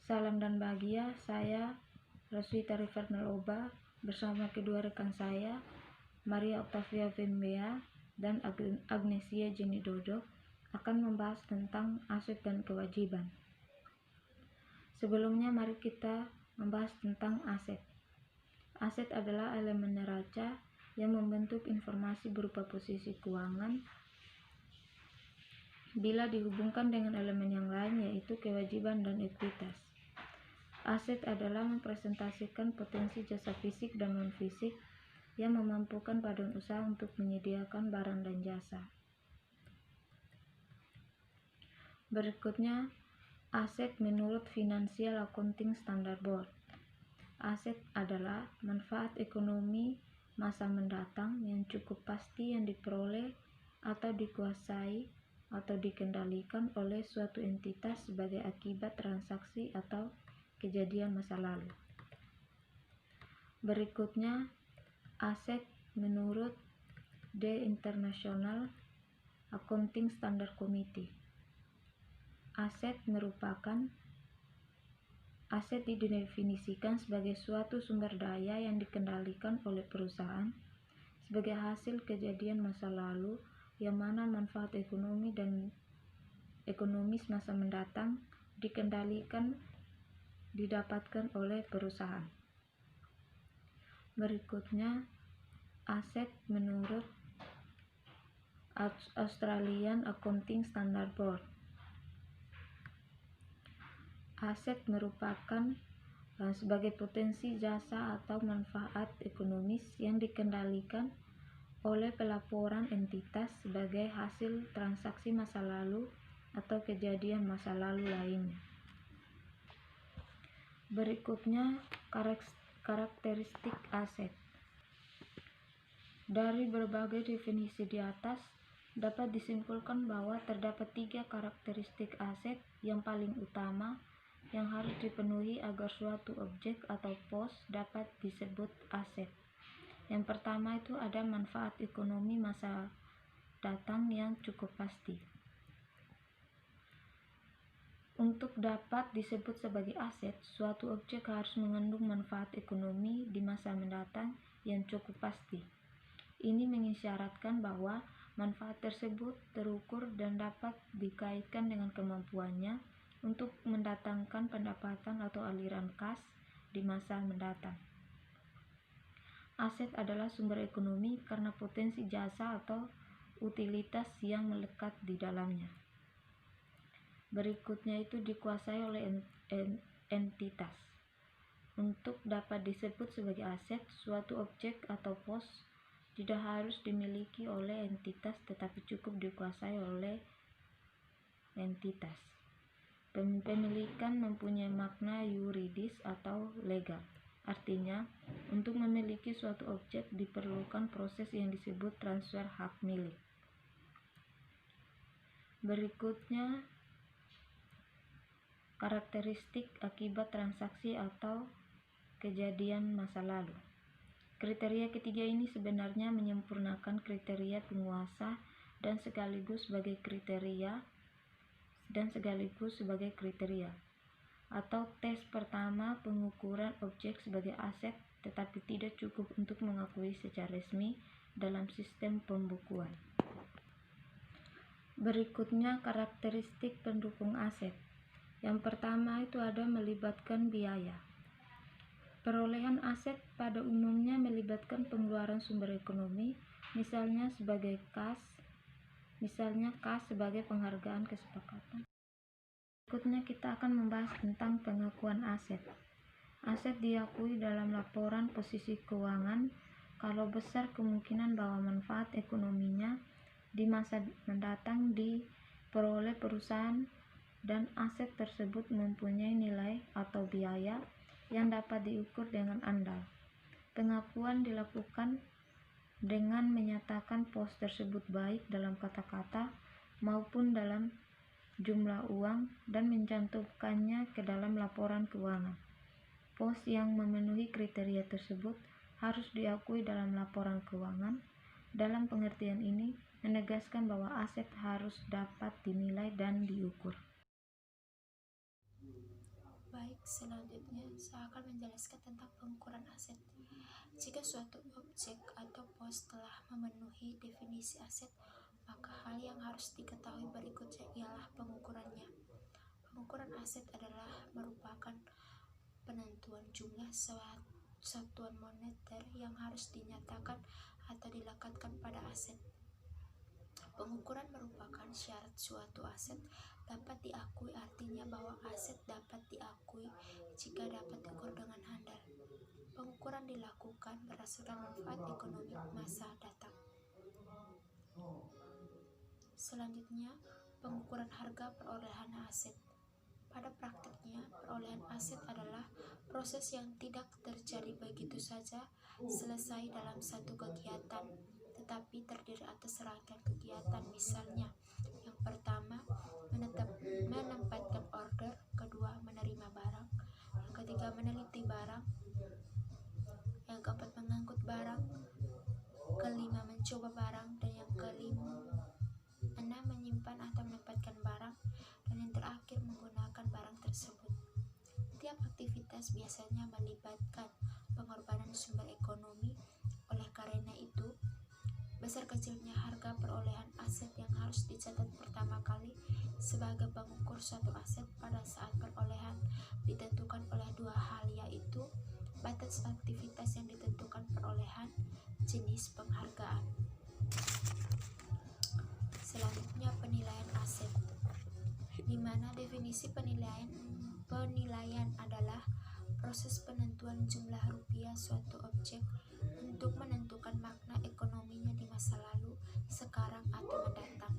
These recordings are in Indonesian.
Salam dan bahagia, saya Roswita Rifernaloba bersama kedua rekan saya, Maria Octavia Vembea dan Agnesia Jenny Dodo akan membahas tentang aset dan kewajiban. Sebelumnya mari kita membahas tentang aset. Aset adalah elemen neraca yang membentuk informasi berupa posisi keuangan bila dihubungkan dengan elemen yang lain yaitu kewajiban dan ekuitas. Aset adalah mempresentasikan potensi jasa fisik dan non-fisik yang memampukan badan usaha untuk menyediakan barang dan jasa. Berikutnya, aset menurut Financial Accounting Standard Board. Aset adalah manfaat ekonomi masa mendatang yang cukup pasti yang diperoleh atau dikuasai atau dikendalikan oleh suatu entitas sebagai akibat transaksi atau kejadian masa lalu. Berikutnya, aset menurut The International Accounting Standard Committee. Aset didefinisikan sebagai suatu sumber daya yang dikendalikan oleh perusahaan sebagai hasil kejadian masa lalu yang mana manfaat ekonomi dan ekonomis masa mendatang didapatkan oleh perusahaan. Berikutnya, aset menurut Australian Accounting Standard Board. Aset merupakan sebagai potensi jasa atau manfaat ekonomis yang dikendalikan oleh pelaporan entitas sebagai hasil transaksi masa lalu atau kejadian masa lalu lainnya. Berikutnya, karakteristik aset. Dari berbagai definisi di atas, dapat disimpulkan bahwa terdapat 3 karakteristik aset yang paling utama yang harus dipenuhi agar suatu objek atau pos dapat disebut aset. Yang pertama itu ada manfaat ekonomi masa datang yang cukup pasti. Untuk dapat disebut sebagai aset, suatu objek harus mengandung manfaat ekonomi di masa mendatang yang cukup pasti. Ini mengisyaratkan bahwa manfaat tersebut terukur dan dapat dikaitkan dengan kemampuannya untuk mendatangkan pendapatan atau aliran kas di masa mendatang. Aset adalah sumber ekonomi karena potensi jasa atau utilitas yang melekat di dalamnya. Berikutnya itu dikuasai oleh entitas. Untuk dapat disebut sebagai aset, suatu objek atau pos tidak harus dimiliki oleh entitas tetapi cukup dikuasai oleh entitas. Pemilikan mempunyai makna yuridis atau legal. Artinya, untuk memiliki suatu objek diperlukan proses yang disebut transfer hak milik. Berikutnya, karakteristik akibat transaksi atau kejadian masa lalu. Kriteria ketiga ini sebenarnya menyempurnakan kriteria penguasa dan sekaligus sebagai kriteria atau tes pertama pengukuran objek sebagai aset tetapi tidak cukup untuk mengakui secara resmi dalam sistem pembukuan. Berikutnya karakteristik pendukung aset. Yang pertama itu ada melibatkan biaya. Perolehan aset pada umumnya melibatkan pengeluaran sumber ekonomi, misalnya kas sebagai penghargaan kesepakatan. Berikutnya kita akan membahas tentang pengakuan aset. Aset diakui dalam laporan posisi keuangan kalau besar kemungkinan bahwa manfaat ekonominya di masa mendatang diperoleh perusahaan dan aset tersebut mempunyai nilai atau biaya yang dapat diukur dengan andal. Pengakuan dilakukan dengan menyatakan pos tersebut baik dalam kata-kata maupun dalam jumlah uang dan mencantumkannya ke dalam laporan keuangan. Pos yang memenuhi kriteria tersebut harus diakui dalam laporan keuangan. Dalam pengertian ini menegaskan bahwa aset harus dapat dinilai dan diukur. Baik, Selanjutnya, saya akan menjelaskan tentang pengukuran aset. Jika suatu objek atau pos telah memenuhi definisi aset, maka hal yang harus diketahui berikutnya ialah pengukurannya. Pengukuran aset adalah merupakan penentuan jumlah satuan moneter yang harus dinyatakan atau dilekatkan pada aset. Pengukuran merupakan syarat suatu aset dapat diakui, artinya bahwa aset dapat diakui jika dapat diukur dengan handal. Pengukuran dilakukan berdasarkan manfaat ekonomi masa datang. Selanjutnya, pengukuran harga perolehan aset. Pada praktiknya, perolehan aset adalah proses yang tidak terjadi begitu saja selesai dalam satu kegiatan, tetapi terdiri atas rangkaian kegiatan. Misalnya, yang pertama, menempatkan order, kedua, menerima barang, yang ketiga, meneliti barang, yang keempat, mengangkut barang, kelima, mencoba barang, dan yang enam, menyimpan atau menempatkan barang, dan yang terakhir, menggunakan barang tersebut. Tiap aktivitas biasanya melibatkan pengorbanan sumber ekonomi. Oleh karena itu, besar kecilnya harga perolehan aset yang harus dicatat pertama kali sebagai pengukur suatu aset pada saat perolehan ditentukan oleh dua hal, yaitu batas aktivitas yang ditentukan perolehan, jenis penghargaan. Selanjutnya, penilaian aset, di mana definisi penilaian adalah proses penentuan jumlah rupiah suatu objek untuk menentukan makna ekonominya di masa lalu, sekarang, atau mendatang.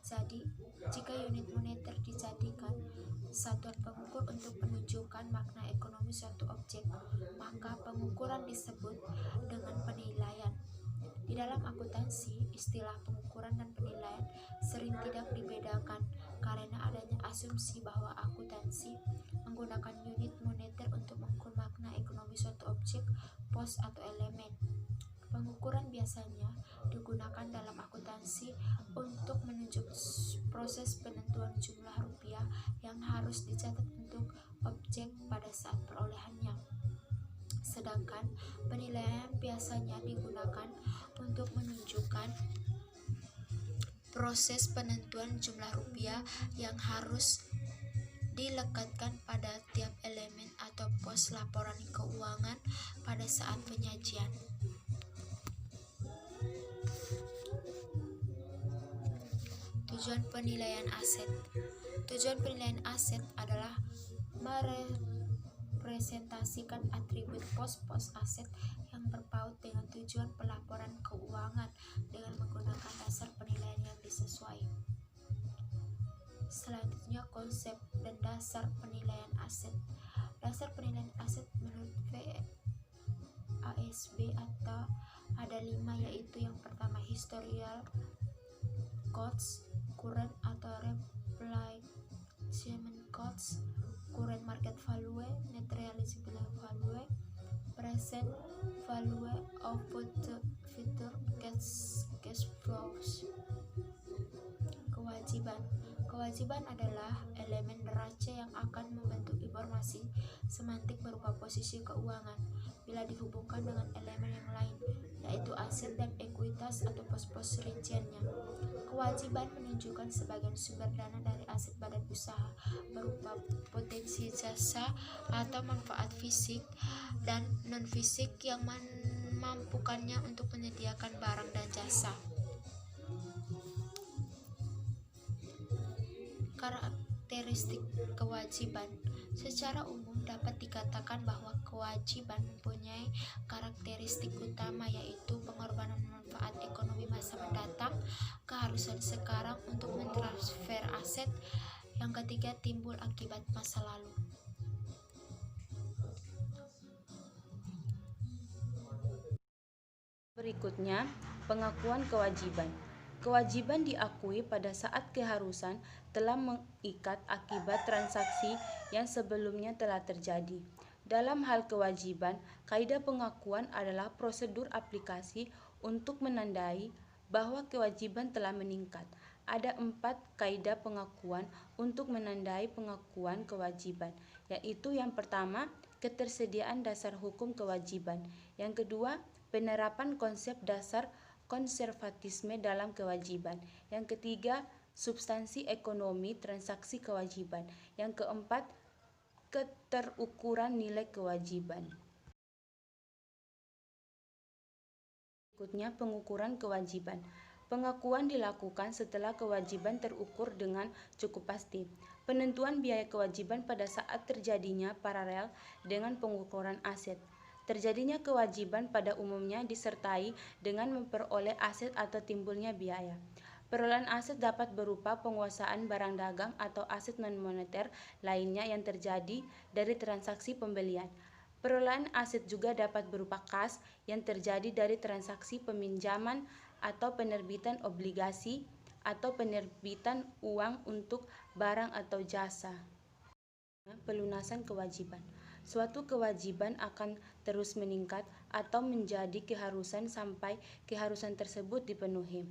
Jadi, jika unit moneter dijadikan satuan pengukur untuk menunjukkan makna ekonomi suatu objek, maka pengukuran disebut dengan penilaian. Di dalam akuntansi, istilah pengukuran dan penilaian sering tidak dibedakan karena adanya asumsi bahwa akuntansi menggunakan unit moneter untuk mengukur makna ekonomi suatu objek, pos, atau elemen. Pengukuran biasanya digunakan dalam akuntansi untuk menunjuk proses penentuan jumlah rupiah yang harus dicatat untuk objek pada saat perolehannya. Sedangkan penilaian biasanya digunakan untuk menunjukkan proses penentuan jumlah rupiah yang harus dilekatkan pada tiap elemen atau pos laporan keuangan pada saat penyajian. Tujuan penilaian aset. Tujuan penilaian aset adalah merepresentasikan atribut pos-pos aset yang berpaut dengan tujuan pelaporan keuangan dengan menggunakan dasar penilaian yang disesuai. Selanjutnya, konsep dan dasar penilaian aset. Dasar penilaian aset menurut VASB atau ada 5, yaitu yang pertama, historical costs, current atau replacement costs, current market value, net realizable value, present value of future cash flows. Kewajiban adalah elemen neraca yang akan membentuk informasi semantik berupa posisi keuangan bila dihubungkan dengan elemen yang lain, yaitu aset dan ekuitas atau pos-pos rinciannya. Kewajiban menunjukkan sebagian sumber dana dari aset badan usaha berupa potensi jasa atau manfaat fisik dan non-fisik yang memampukannya untuk menyediakan barang dan jasa. Karakteristik kewajiban. Secara umum dapat dikatakan bahwa kewajiban mempunyai karakteristik utama, yaitu pengorbanan manfaat ekonomi masa mendatang, keharusan sekarang untuk mentransfer aset, yang ketiga timbul akibat masa lalu. Berikutnya, pengakuan kewajiban. Kewajiban diakui pada saat keharusan telah mengikat akibat transaksi yang sebelumnya telah terjadi. Dalam hal kewajiban, kaidah pengakuan adalah prosedur aplikasi untuk menandai bahwa kewajiban telah meningkat. ada 4 kaidah pengakuan untuk menandai pengakuan kewajiban, yaitu yang pertama, ketersediaan dasar hukum kewajiban. Yang kedua, penerapan konsep dasar konservatisme dalam kewajiban. Yang ketiga, substansi ekonomi transaksi kewajiban. Yang keempat, keterukuran nilai kewajiban. Berikutnya, pengukuran kewajiban. Pengakuan dilakukan setelah kewajiban terukur dengan cukup pasti. Penentuan biaya kewajiban pada saat terjadinya paralel dengan pengukuran aset. Terjadinya kewajiban pada umumnya disertai dengan memperoleh aset atau timbulnya biaya. Perolehan aset dapat berupa penguasaan barang dagang atau aset non-moneter lainnya yang terjadi dari transaksi pembelian. Perolehan aset juga dapat berupa kas yang terjadi dari transaksi peminjaman atau penerbitan obligasi atau penerbitan uang untuk barang atau jasa. Pelunasan kewajiban. Suatu kewajiban akan terus meningkat atau menjadi keharusan sampai keharusan tersebut dipenuhi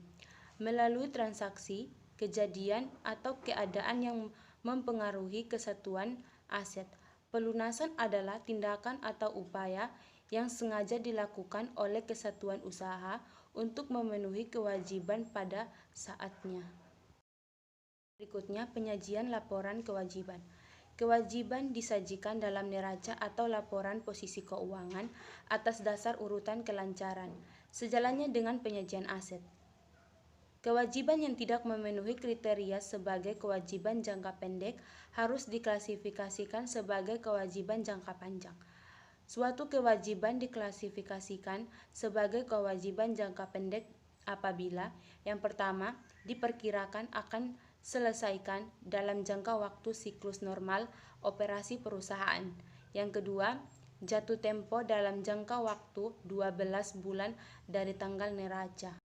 melalui transaksi, kejadian, atau keadaan yang mempengaruhi kesatuan aset. Pelunasan adalah tindakan atau upaya yang sengaja dilakukan oleh kesatuan usaha untuk memenuhi kewajiban pada saatnya. Berikutnya, penyajian laporan kewajiban. Kewajiban disajikan dalam neraca atau laporan posisi keuangan atas dasar urutan kelancaran, sejalannya dengan penyajian aset. Kewajiban yang tidak memenuhi kriteria sebagai kewajiban jangka pendek harus diklasifikasikan sebagai kewajiban jangka panjang. Suatu kewajiban diklasifikasikan sebagai kewajiban jangka pendek apabila yang pertama, diperkirakan akan selesaikan dalam jangka waktu siklus normal operasi perusahaan. Yang kedua, jatuh tempo dalam jangka waktu 12 bulan dari tanggal neraca.